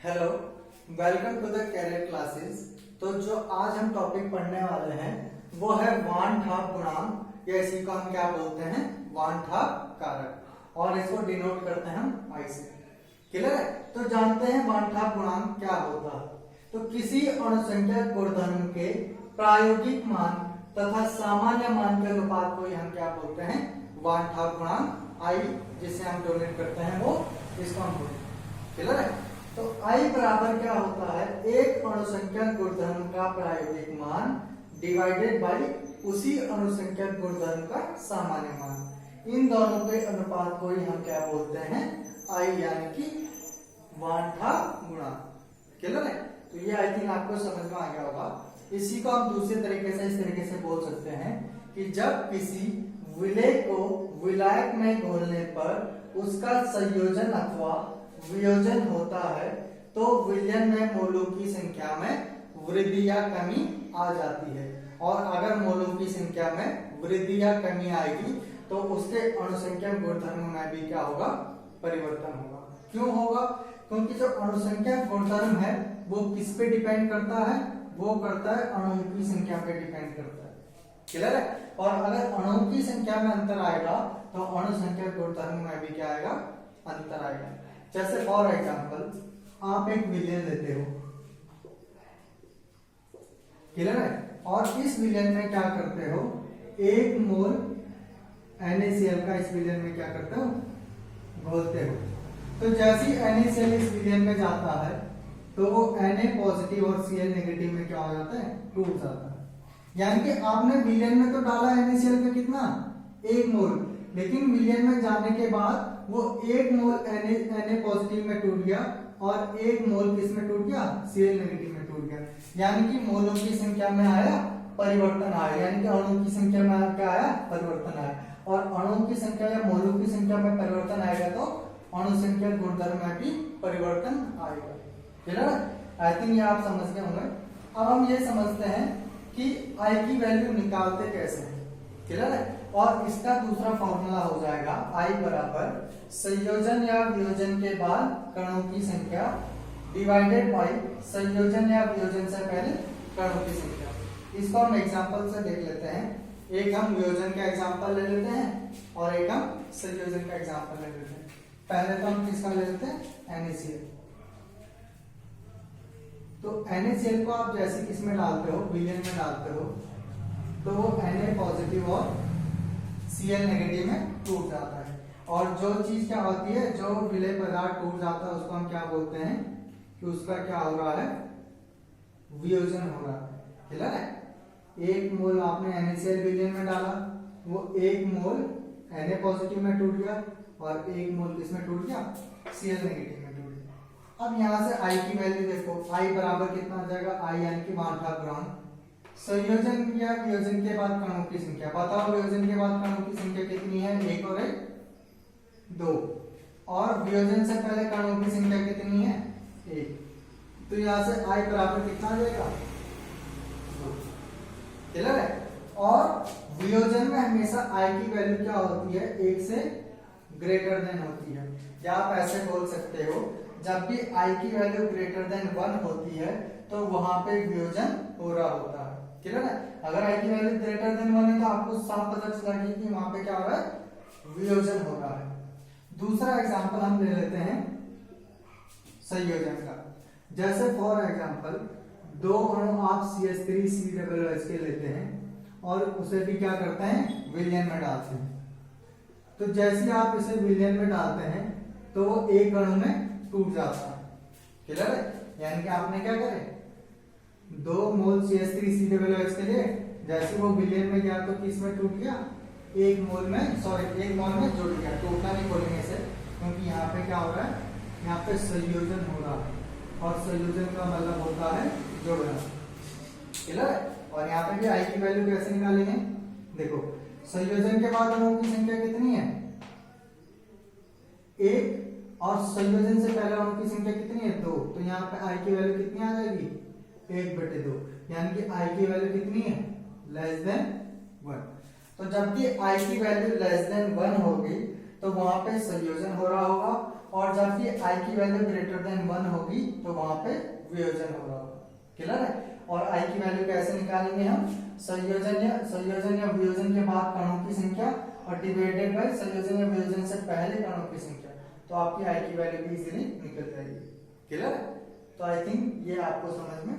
Hello, welcome to the career classes. तो जो आज हम टॉपिक पढ़ने वाले हैं वो है वान-ठाप गुणांक, या इसी को हम क्या बोलते हैं, वान-ठाप कारक, और इसको डिनोट करते हैं हम आई से। क्लियर है? तो जानते हैं वान-ठाप गुणांक क्या होता है। तो किसी अणुसंख्या गुणधर्म के प्रायोगिक मान तथा सामान्य मान के अनुपात को ही हम क्या बोलते हैं, वान-ठाप गुणांक आई, जिसे हम डोनेट करते हैं वो इसको हम बोलते हैं। क्लियर है? तो आई बराबर क्या होता है, एक अणुसंख्या गुणधर्म का प्रायोगिक मान डिवाइडेड बाई उसी अणुसंख्या गुणधर्म का सामान्य मान। इन दोनों के अनुपात को ही हम क्या बोलते हैं, आई, यानी कि वान-ठाप गुणांक। क्लियर है? तो ये आई थिंक आपको समझ में आ गया होगा। इसी को हम दूसरे तरीके से इस तरीके से बोल सकते हैं कि जब किसी विलेय को विलायक में घोलने पर उसका संयोजन अथवा वियोजन होता है तो विलयन में मोलों की संख्या में वृद्धि या कमी आ जाती है, और अगर मोलों की संख्या में वृद्धि या कमी आएगी तो उसके अणुसंख्या गुणधर्म में भी क्या होगा, परिवर्तन होगा। क्यों होगा? क्योंकि जो अणुसंख्या गुणधर्म है वो किस पे डिपेंड करता है, वो करता है अणुओं की संख्या पे डिपेंड करता है। क्लियर है? और अगर अणुओं की संख्या में अंतर आएगा तो अणुसंख्या गुणधर्म में भी क्या आएगा, अंतर आएगा। जैसे फॉर एग्जाम्पल आप एक विलयन लेते हो, क्लियर है, और इस विलयन में क्या करते हो, एक मोल NaCl का इस विलयन में क्या करते हो, घोलते हो। तो जैसे ही NaCl इस विलयन में जाता है तो वो Na पॉजिटिव और Cl नेगेटिव में क्या हो जाता है, टूट जाता है। यानी कि आपने विलयन में तो डाला NaCl का कितना, एक मोल, लेकिन विलयन में जाने के बाद वो एक मोल Na पॉजिटिव में टूट गया और एक मोल किस में टूट गया, Cl नेगेटिव में टूट गया। यानी कि मोलों की संख्या में आया परिवर्तन आया, यानी कि अणुओं की संख्या में क्या आया, परिवर्तन आया। और अणुओं की संख्या या मोलों की संख्या में परिवर्तन आएगा तो अणु संख्या गुणधर्म में भी परिवर्तन आएगा। क्लियर है? आई थिंक ये आप समझ गए होंगे। अब हम ये समझते हैं कि आई की वैल्यू निकालते कैसे हैं। क्लियर है? और इसका दूसरा फॉर्मूला हो जाएगा आई बराबर संयोजन या वियोजन के बाद कणों की संख्या डिवाइडेड बाई संयोजन या वियोजन से पहले कणों की संख्या। इसको हम एग्जांपल से देख लेते हैं। एक हम वियोजन का एग्जांपल ले लेते हैं और एक हम संयोजन का एग्जांपल ले लेते हैं। पहले तो हम किसका ले लेते हैं, NaCl। तो NaCl को आप जैसे किसमें डालते हो, विलयन में डालते हो, तो वो Na पॉजिटिव और Cl नेगेटिव में टूट जाता है। और जो चीज क्या होती है, जो विलय पदार्थ टूट जाता है उसको हम क्या बोलते हैं कि उसका क्या हो रहा है, वियोजन हो रहा है। क्लियर है? एक मोल आपने NaCl विलयन में डाला, वो एक मोल Na पॉजिटिव में टूट गया और एक मोल किसमें टूट गया, Cl नेगेटिव में टूट गया। अब यहां से I की वैल्यू देखो, I बराबर कितना आ जाएगा, I यानी कि वान-ठाप गुणांक। संयोजन या वियोजन के बाद कणों की संख्या बताओ, वियोजन के बाद कणों की संख्या कितनी है, एक और एक, दो, और वियोजन से पहले कणों की संख्या कितनी है, एक। तो यहां से I बराबर कितना आ जाएगा, दो। क्लियर है? और वियोजन में हमेशा I की वैल्यू क्या होती है, एक से ग्रेटर देन होती है। या आप ऐसे बोल सकते हो, जब भी I की वैल्यू ग्रेटर देन 1 होती है तो वहां पे वियोजन हो रहा होता है। क्लियर है? अगर I की वैल्यू ग्रेटर देन 1 है तो आपको साफ पता चलेगा कि वहां पे क्या हो रहा है, वियोजन हो रहा है। दूसरा एग्जांपल हम ले लेते हैं संयोजन का। जैसे फॉर एग्जांपल दो अणु आप CH3COOH के लेते हैं और उसे भी क्या करते हैं, विलयन में डालते हैं। तो जैसे आप इसे विलयन में डालते हैं तो वो एक अणु में टूट जाता है। क्लियर है? यानी कि आपने क्या करे, 2 मोल CH3COOH के लिए जैसे वो विलयन में गया तो किस में टूट गया, एक मोल में जुड़ गया। टूटना नहीं बोलेंगे इसे, क्योंकि यहाँ पे क्या हो रहा है, यहाँ पे संयोजन हो रहा है, और संयोजन का मतलब होता है जोड़ना। क्लियर है? और यहाँ पे भी आई की वैल्यू कैसे निकालेंगे, देखो संयोजन के बाद अणुओं की संख्या कितनी है, एक, और संयोजन से पहले अणु की संख्या कितनी है, दो। तो यहाँ पे आई की वैल्यू कितनी आ जाएगी, 1/2, यानी कि आई की वैल्यू कितनी है, लेस देन 1। तो जब भी आई की वैल्यू लेस देन 1 होगी तो वहां पे संयोजन हो रहा होगा और जब भी आई की वैल्यू ग्रेटर देन 1 होगी तो वहां पे वियोजन हो रहा होगा। क्लियर है? और आई की वैल्यू कैसे निकालेंगे हम? संयोजन या वियोजन के बाद कणों की संख्या और डिवाइडेड बाय संयोजन या वियोजन से पहले कणों की संख्या, तो आपकी आई की वैल्यू भी इजीली निकल जाएगी। क्लियर है? तो आई थिंक ये आपको समझ में